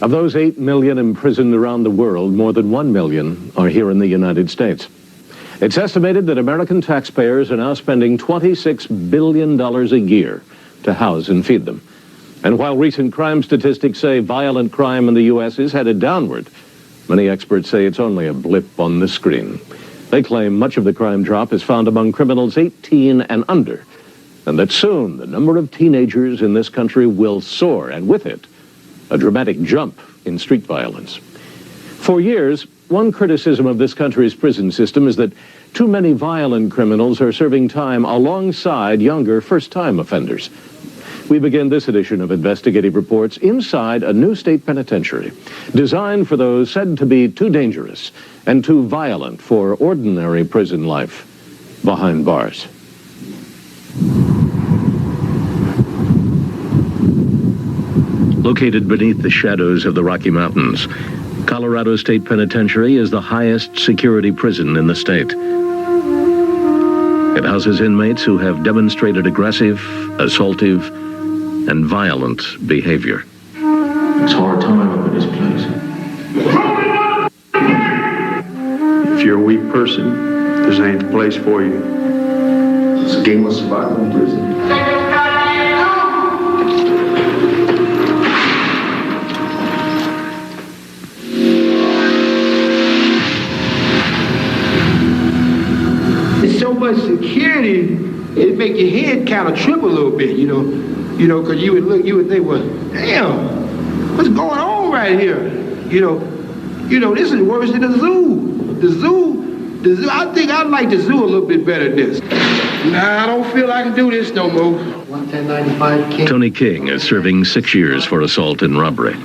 Of those 8 million imprisoned around the world, more than 1 million are here in the United States. It's estimated that American taxpayers are now spending $26 billion a year to house and feed them. And while recent crime statistics say violent crime in the U.S. is headed downward, many experts say it's only a blip on the screen. They claim much of the crime drop is found among criminals 18 and under, and that soon the number of teenagers in this country will soar, and with it, a dramatic jump in street violence. For years, one criticism of this country's prison system is that too many violent criminals are serving time alongside younger first-time offenders. We begin this edition of Investigative Reports inside a new state penitentiary, designed for those said to be too dangerous and too violent for ordinary prison life behind bars. Located beneath the shadows of the Rocky Mountains, Colorado State Penitentiary is the highest security prison in the state. It houses inmates who have demonstrated aggressive, assaultive, and violent behavior. It's hard time up in this place. If you're a weak person, this ain't the place for you. It's a game of survival in prison. So much security, it make your head kind of trip a little bit, you know, because you would think, well, damn, what's going on right here? You know, this is worse than the zoo. The zoo, I think I like the zoo a little bit better than this. Nah, I don't feel I can do this no more. 11095 King. Tony King is serving 6 years for assault and robbery.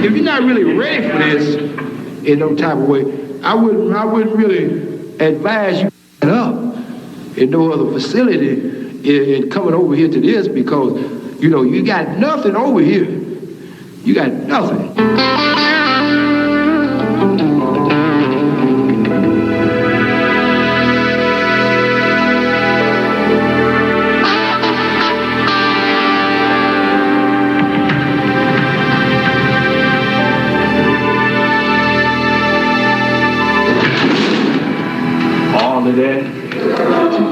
If you're not really ready for this in no type of way, I wouldn't really advise you to up in no other facility and coming over here to this because, you know, you got nothing over here. You got nothing.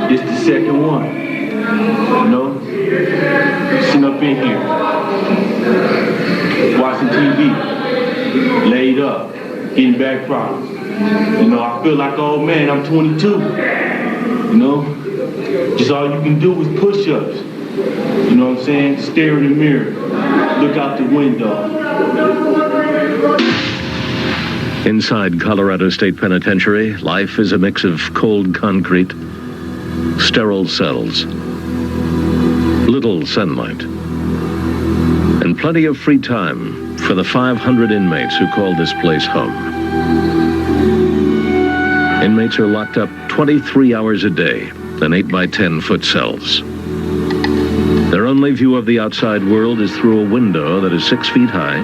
This the second one, you know, sitting up in here, watching TV, laid up, getting back problems. You know, I feel like an old man, I'm 22, you know, just all you can do is push-ups, you know what I'm saying, stare in the mirror, look out the window. Inside Colorado State Penitentiary, life is a mix of cold concrete, sterile cells, little sunlight, and plenty of free time for the 500 inmates who call this place home. Inmates are locked up 23 hours a day in 8-by-10-foot cells. Their only view of the outside world is through a window that is 6 feet high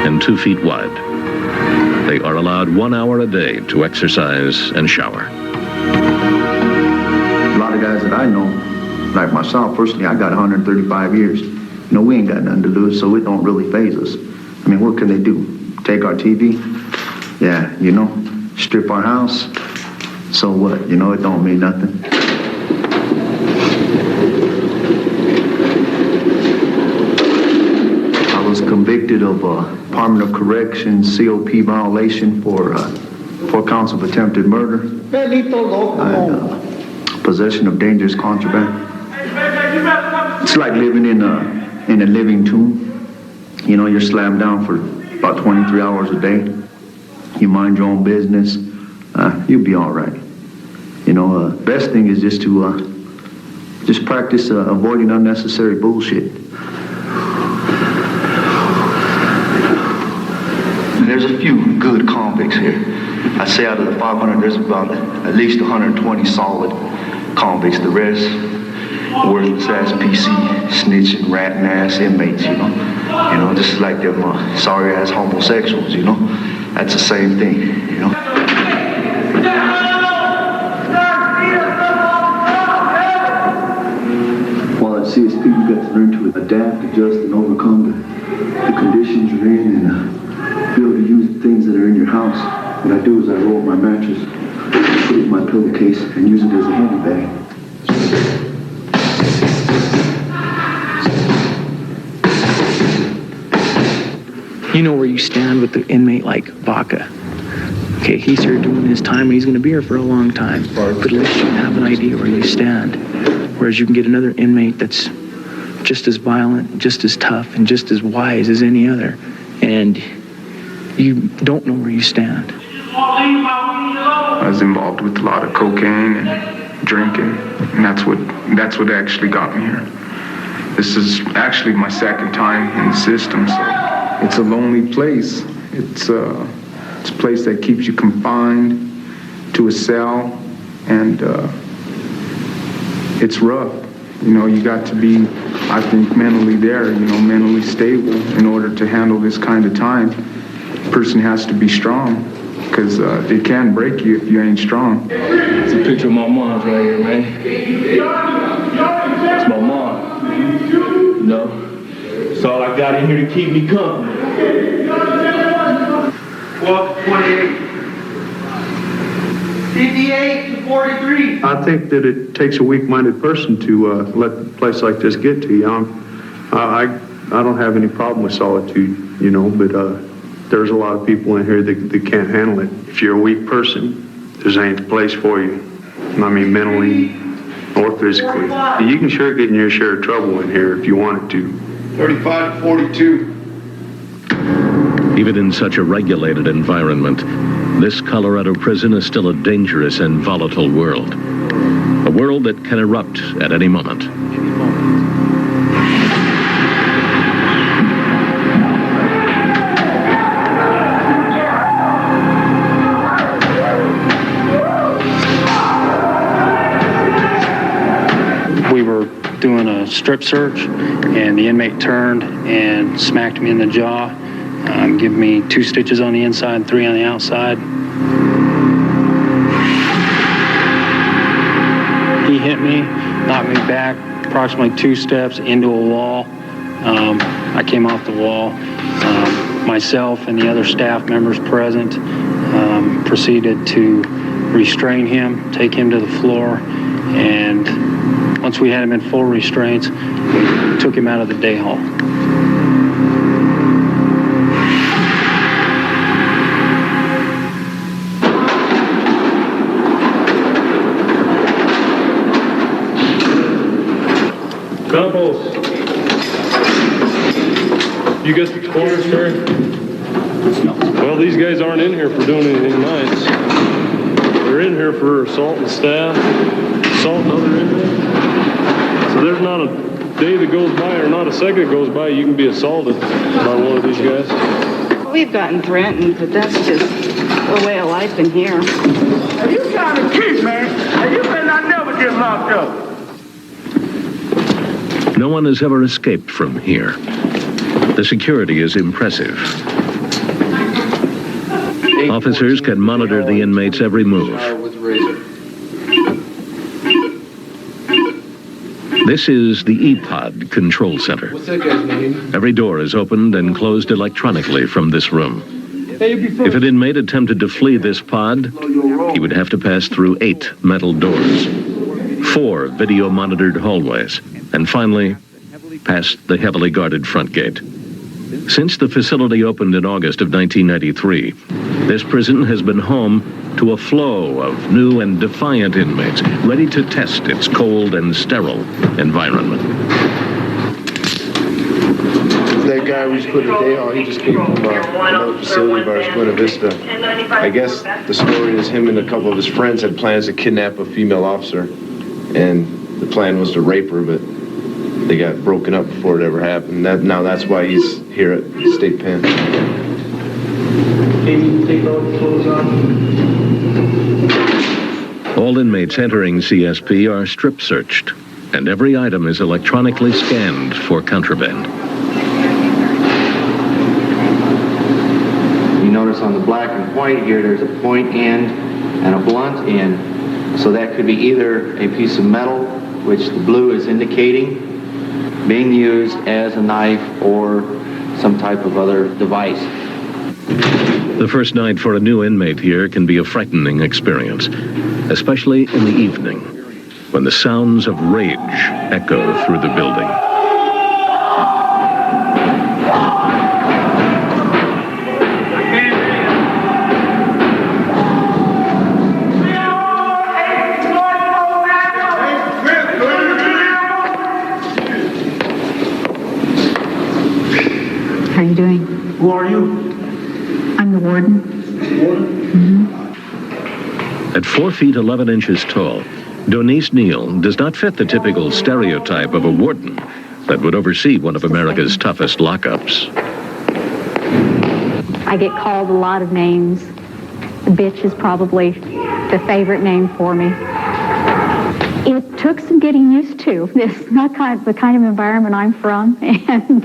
and 2 feet wide. They are allowed 1 hour a day to exercise and shower. A lot of guys that I know, like myself, personally, I got 135 years. You know, we ain't got nothing to lose, so it don't really faze us. I mean, what can they do? Take our TV? Yeah, you know, strip our house? So what? You know, it don't mean nothing. I was convicted of Department of Corrections COP violation for 4 counts of attempted murder and possession of dangerous contraband. It's like living in a living tomb. You know, you're slammed down for about 23 hours a day. You mind your own business. You'll be all right. You know, best thing is just to practice avoiding unnecessary bullshit. There's a few good convicts here. I say out of the 500, there's about at least 120 solid convicts. The rest, worthless ass PC, snitching, ratting ass inmates, you know. You know, just like them sorry ass homosexuals, you know. That's the same thing, you know. Well, at CSP, you got to learn to adapt, adjust, and overcome overcome the conditions you're in and be able to use the things that are in your house. What I do is I roll up my mattress, put it in my pillowcase, and use it as a handy bag. You know where you stand with the inmate like Vaca. Okay, he's here doing his time and he's going to be here for a long time. But at least you have an idea where you stand. Whereas you can get another inmate that's just as violent, just as tough, and just as wise as any other. And you don't know where you stand. I was involved with a lot of cocaine and drinking, and that's what actually got me here. This is actually my second time in the system, so it's a lonely place. It's a place that keeps you confined to a cell, and it's rough. You know, you got to be, I think, mentally there, mentally stable in order to handle this kind of time. A person has to be strong, because it can break you if you ain't strong. It's a picture of my mom's right here, man. It's my mom. It's all I got in here to keep me company. 12-28. 58 to 43. I think that it takes a weak-minded person to let a place like this get to you. I don't have any problem with solitude, but there's a lot of people in here that can't handle it. If you're a weak person, this ain't the place for you. I mean, mentally or physically. You can sure get in your share of trouble in here if you wanted to. 35 to 42. Even in such a regulated environment, this Colorado prison is still a dangerous and volatile world. A world that can erupt at any moment. We were doing a strip search, and the inmate turned and smacked me in the jaw, giving me 2 stitches on the inside and 3 on the outside. He hit me, knocked me back approximately 2 steps into a wall. I came off the wall. Myself and the other staff members present proceeded to restrain him, take him to the floor, and once we had him in full restraints, we took him out of the day hall. Campos, you got the quarters, Terry? No. Well, these guys aren't in here for doing anything nice. They're in here for assaulting staff, assaulting other inmates. So there's not a day that goes by or not a second that goes by you can be assaulted by one of these guys. We've gotten threatened, but that's just the way of life in here. If you trying to keep, man, and you better not never get locked up. No one has ever escaped from here. The security is impressive. Officers can monitor the inmates' every move. This is the E-Pod control center. What's that guy's name? Every door is opened and closed electronically from this room. If an inmate attempted to flee this pod, he would have to pass through 8 metal doors, 4 video-monitored hallways, and finally, past the heavily guarded front gate. Since the facility opened in August of 1993, this prison has been home to a flow of new and defiant inmates ready to test its cold and sterile environment. That guy we just put in the day hall, he just came from another facility of ours, Buena Vista. I guess the story is him and a couple of his friends had plans to kidnap a female officer, and the plan was to rape her, but they got broken up before it ever happened. Now that's why he's here at State Pen. Can you take all the clothes off? All inmates entering CSP are strip searched, and every item is electronically scanned for contraband. You notice on the black and white here, there's a point end and a blunt end. So that could be either a piece of metal, which the blue is indicating, being used as a knife or some type of other device. The first night for a new inmate here can be a frightening experience, especially in the evening, when the sounds of rage echo through the building. How are you doing? Who are you? I'm the warden. At 4 feet 11 inches tall, Donice Neal does not fit the typical stereotype of a warden that would oversee one of America's toughest lockups. I get called a lot of names. Bitch is probably the favorite name for me. It took some getting used to. It's not the kind of environment I'm from, and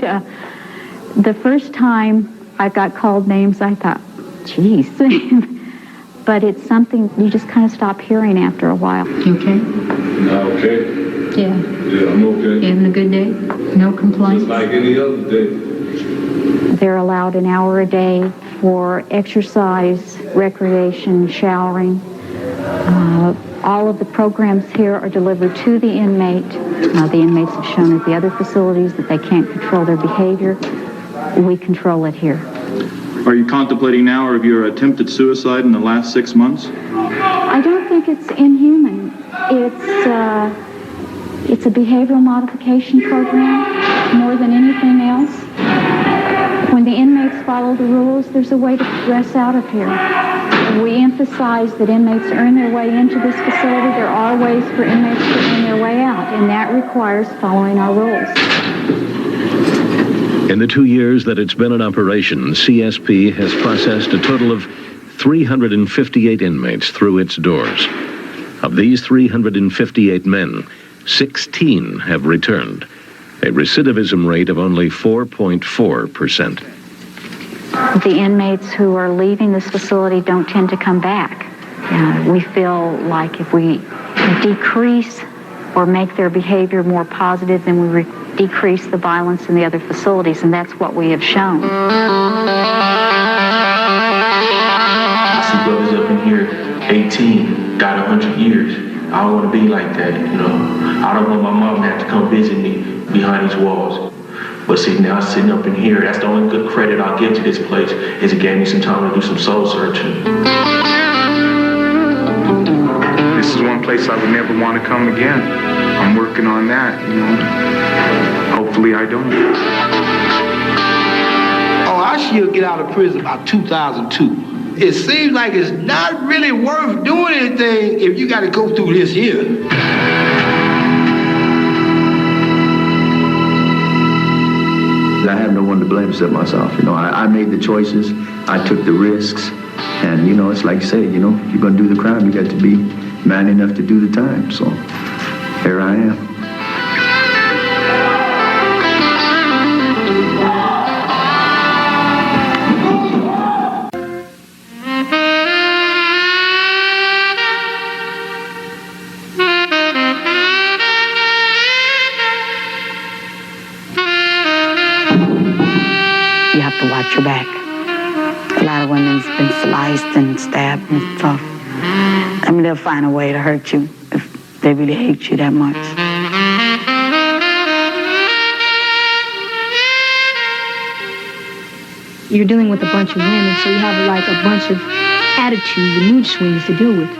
the first time I got called names, I thought, geez. But it's something you just kind of stop hearing after a while. You okay? Okay. Yeah. Yeah, I'm okay. You having a good day? No complaints? Just like any other day. They're allowed an hour a day for exercise, recreation, showering. All of the programs here are delivered to the inmate. The inmates have shown at the other facilities that they can't control their behavior. We control it here. Are you contemplating now, or have you attempted suicide in the last 6 months? I don't think it's inhuman. It's a behavioral modification program more than anything else. When the inmates follow the rules, there's a way to progress out of here. We emphasize that inmates earn their way into this facility. There are ways for inmates to earn their way out, and that requires following our rules. In the 2 years that it's been in operation, CSP has processed a total of 358 inmates through its doors. Of these 358 men, 16 have returned, a recidivism rate of only 4.4%. The inmates who are leaving this facility don't tend to come back. We feel like if we decrease or make their behavior more positive, then we decrease the violence in the other facilities, and that's what we have shown. I see brothers up in here, 18, got 100 years. I don't want to be like that, you know. I don't want my mom to have to come visit me behind these walls. But see, now sitting up in here, that's the only good credit I'll give to this place, is it gave me some time to do some soul searching. This is one place I would never want to come again. I'm working on that, you know. Hopefully I don't. Oh, I should get out of prison about 2002. It seems like it's not really worth doing anything if you got to go through this here. I have no one to blame except myself. You know, I made the choices, I took the risks, and you know, it's like you say, you know, if you're going to do the crime, you got to be man enough to do the time. So here I am. You have to watch your back. A lot of women's been sliced and stabbed and stuff. I mean, they'll find a way to hurt you if they really hate you that much. You're dealing with a bunch of women, so you have like a bunch of attitudes and mood swings to deal with.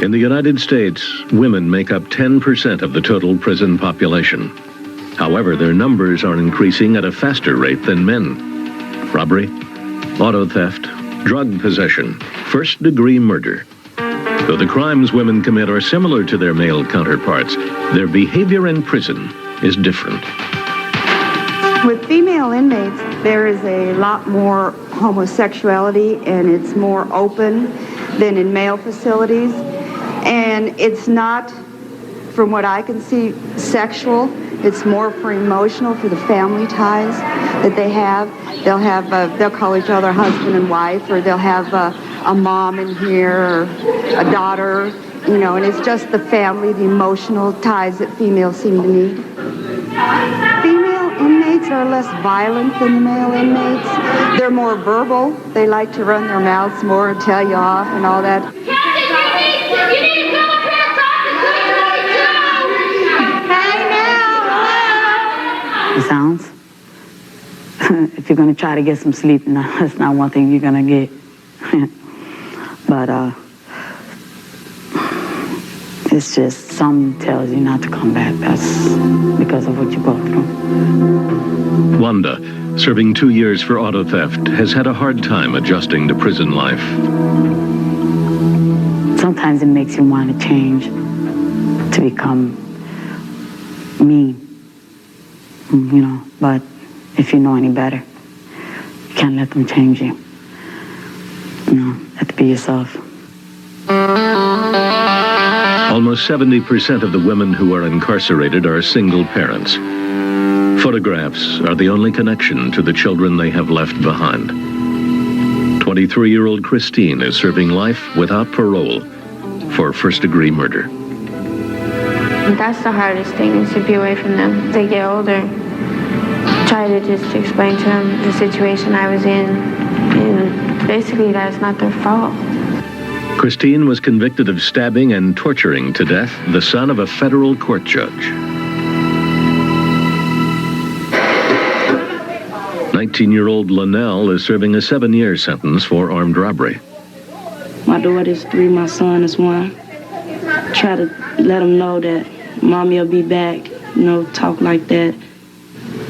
In the United States, women make up 10% of the total prison population. However, their numbers are increasing at a faster rate than men. Robbery, auto theft, drug possession, first-degree murder. Though the crimes women commit are similar to their male counterparts, their behavior in prison is different. With female inmates, there is a lot more homosexuality, and it's more open than in male facilities. And it's not, from what I can see, sexual. It's more for emotional, for the family ties that they have. They'll call each other husband and wife, or they'll have a mom in here, or a daughter, you know, and it's just the family, the emotional ties that females seem to need. Female inmates are less violent than the male inmates. They're more verbal. They like to run their mouths more and tell you off and all that. The sounds. If you're going to try to get some sleep, no, that's not one thing you're going to get. But it's just some tells you not to come back. That's because of what you go through. Wanda, serving 2 years for auto theft, has had a hard time adjusting to prison life. Sometimes it makes you want to change, to become mean, you know, but if you know any better, you can't let them change you. You know, you have to be yourself. Almost 70% of the women who are incarcerated are single parents. Photographs are the only connection to the children they have left behind. 23-year-old Christine is serving life without parole for first-degree murder. That's the hardest thing, is to be away from them. They get older. Try to just explain to them the situation I was in, and basically that's not their fault. Christine was convicted of stabbing and torturing to death the son of a federal court judge. 19-year-old Linnell is serving a 7-year sentence for armed robbery. My daughter is 3, my son is 1. Try to let them know that mommy will be back, you know, talk like that.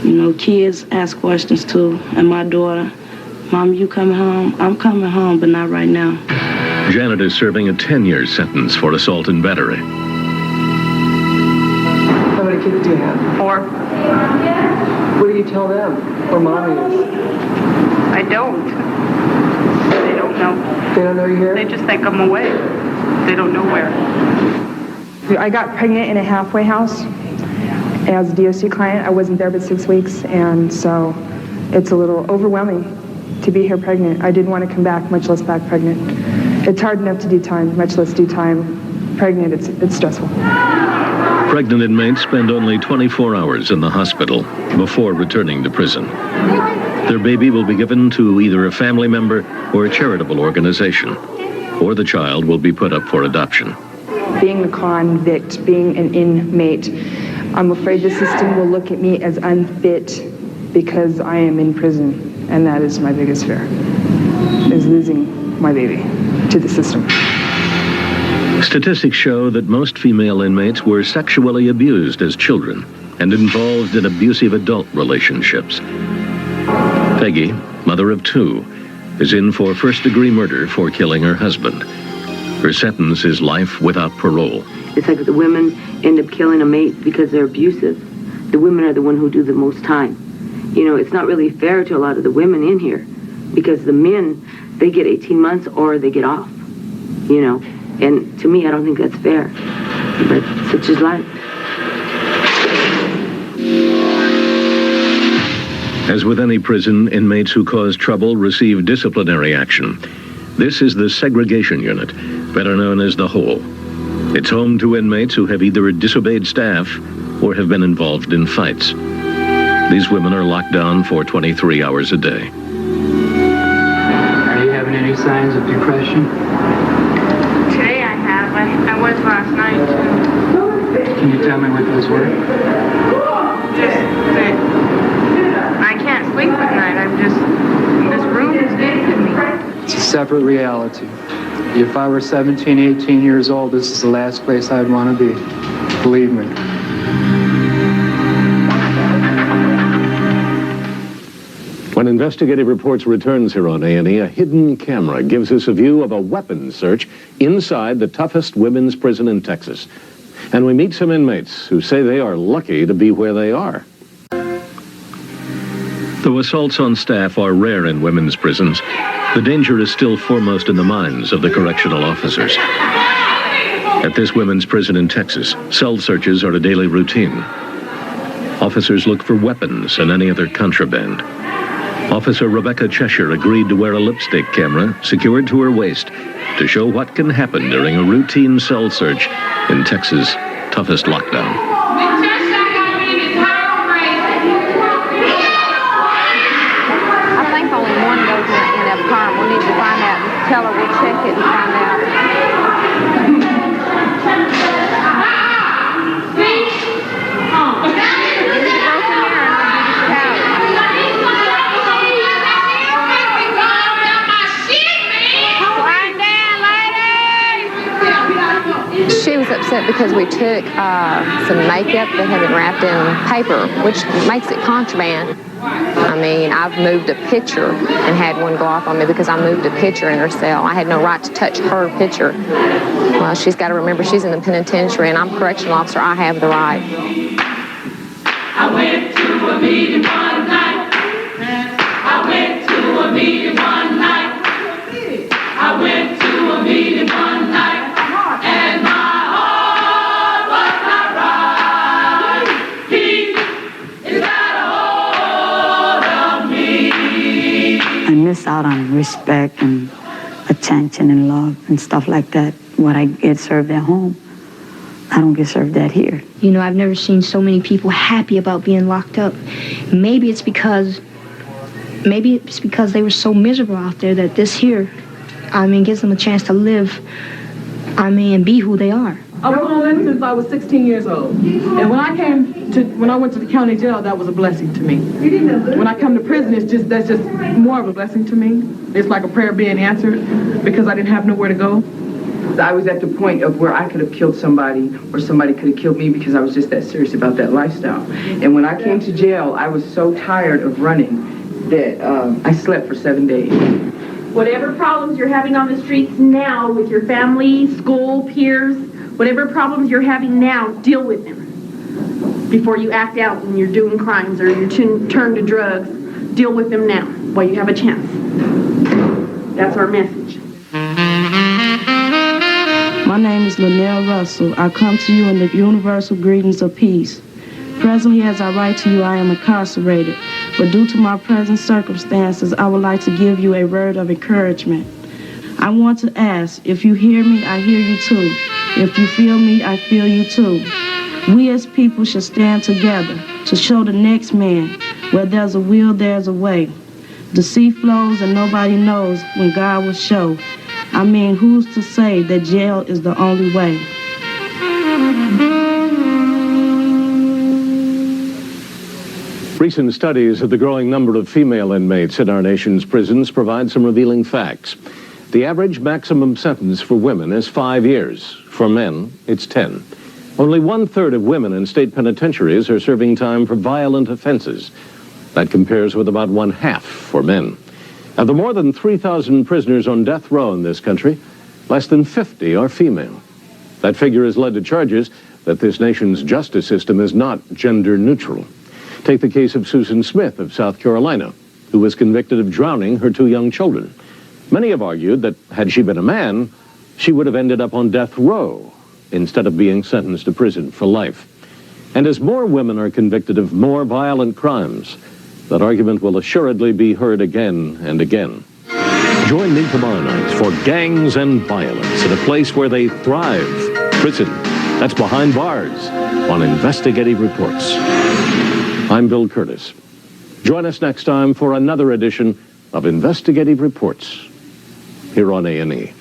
You know, kids ask questions too, and my daughter, Mom, you coming home? I'm coming home, but not right now. Janet is serving a 10-year sentence for assault and battery. How many kids do you have? 4. What do you tell them where mommy is? I don't. They don't know. They don't know you're here? They just think I'm away. They don't know where. I got pregnant in a halfway house as a DOC client. I wasn't there but 6 weeks, and so it's a little overwhelming to be here pregnant. I didn't want to come back, much less back pregnant. It's hard enough to do time, much less do time pregnant. It's stressful. Pregnant inmates spend only 24 hours in the hospital before returning to prison. Their baby will be given to either a family member or a charitable organization, or the child will be put up for adoption. Being a convict, being an inmate, I'm afraid the system will look at me as unfit because I am in prison, and that is my biggest fear, is losing my baby to the system. Statistics show that most female inmates were sexually abused as children and involved in abusive adult relationships. Peggy, mother of 2, is in for first-degree murder for killing her husband. Her sentence is life without parole. It's like the women end up killing a mate because they're abusive. The women are the one who do the most time. You know, it's not really fair to a lot of the women in here because the men, they get 18 months or they get off, you know. And to me, I don't think that's fair. But such is life. As with any prison, inmates who cause trouble receive disciplinary action. This is the segregation unit, better known as the Hole. It's home to inmates who have either disobeyed staff or have been involved in fights. These women are locked down for 23 hours a day. Are you having any signs of depression? Today I have. I was last night, too. Can you tell me what those were? Just that I can't sleep at night. I'm just, this room is getting me. It's a separate reality. If I were 17, 18 years old, this is the last place I'd want to be. Believe me. When Investigative Reports returns here on A&E, a hidden camera gives us a view of a weapons search inside the toughest women's prison in Texas. And we meet some inmates who say they are lucky to be where they are. Though assaults on staff are rare in women's prisons, the danger is still foremost in the minds of the correctional officers. At this women's prison in Texas, cell searches are a daily routine. Officers look for weapons and any other contraband. Officer Rebecca Cheshire agreed to wear a lipstick camera secured to her waist to show what can happen during a routine cell search in Texas' toughest lockdown. We'll need to find out. Tell her we'll check it and find out. She was upset because we took some makeup that had been wrapped in paper, which makes it contraband. I mean, I've moved a picture and had one go off on me because I moved a picture in her cell. I had no right to touch her picture. Well, she's got to remember she's in the penitentiary and I'm a correctional officer. I have the right. I went to a meeting one night. I went to a meeting one night. I went to a meeting one night. And my heart was not right. He is got a hold of me. I miss out on respect and attention and love and stuff like that. What I get served at home, I don't get served that here. You know, I've never seen so many people happy about being locked up. Maybe it's because they were so miserable out there that this here, I mean, gives them a chance to live, I mean, and be who they are. I was on that since I was 16 years old. And when I went to the county jail, that was a blessing to me. When I come to prison, that's just more of a blessing to me. It's like a prayer being answered because I didn't have nowhere to go. I was at the point of where I could have killed somebody or somebody could have killed me because I was just that serious about that lifestyle. And when I came to jail, I was so tired of running that I slept for 7 days. Whatever problems you're having on the streets now with your family, school, peers, whatever problems you're having now, deal with them before you act out when you're doing crimes or you turn to drugs. Deal with them now while you have a chance. That's our message. My name is Linnell Russell. I come to you in the universal greetings of peace. Presently, as I write to you, I am incarcerated. But due to my present circumstances, I would like to give you a word of encouragement. I want to ask, if you hear me, I hear you too. If you feel me, I feel you too. We as people should stand together to show the next man where there's a will, there's a way. The sea flows and nobody knows when God will show. I mean, who's to say that jail is the only way? Recent studies of the growing number of female inmates in our nation's prisons provide some revealing facts. The average maximum sentence for women is 5 years. For men, it's 10. Only 1/3 of women in state penitentiaries are serving time for violent offenses. That compares with about 1/2 for men. Of the more than 3,000 prisoners on death row in this country, less than 50 are female. That figure has led to charges that this nation's justice system is not gender neutral. Take the case of Susan Smith of South Carolina, who was convicted of drowning her 2 young children. Many have argued that had she been a man, she would have ended up on death row instead of being sentenced to prison for life. And as more women are convicted of more violent crimes, that argument will assuredly be heard again and again. Join me tomorrow night for Gangs and Violence in a place where they thrive, prison. That's Behind Bars on Investigative Reports. I'm Bill Curtis. Join us next time for another edition of Investigative Reports here on A&E.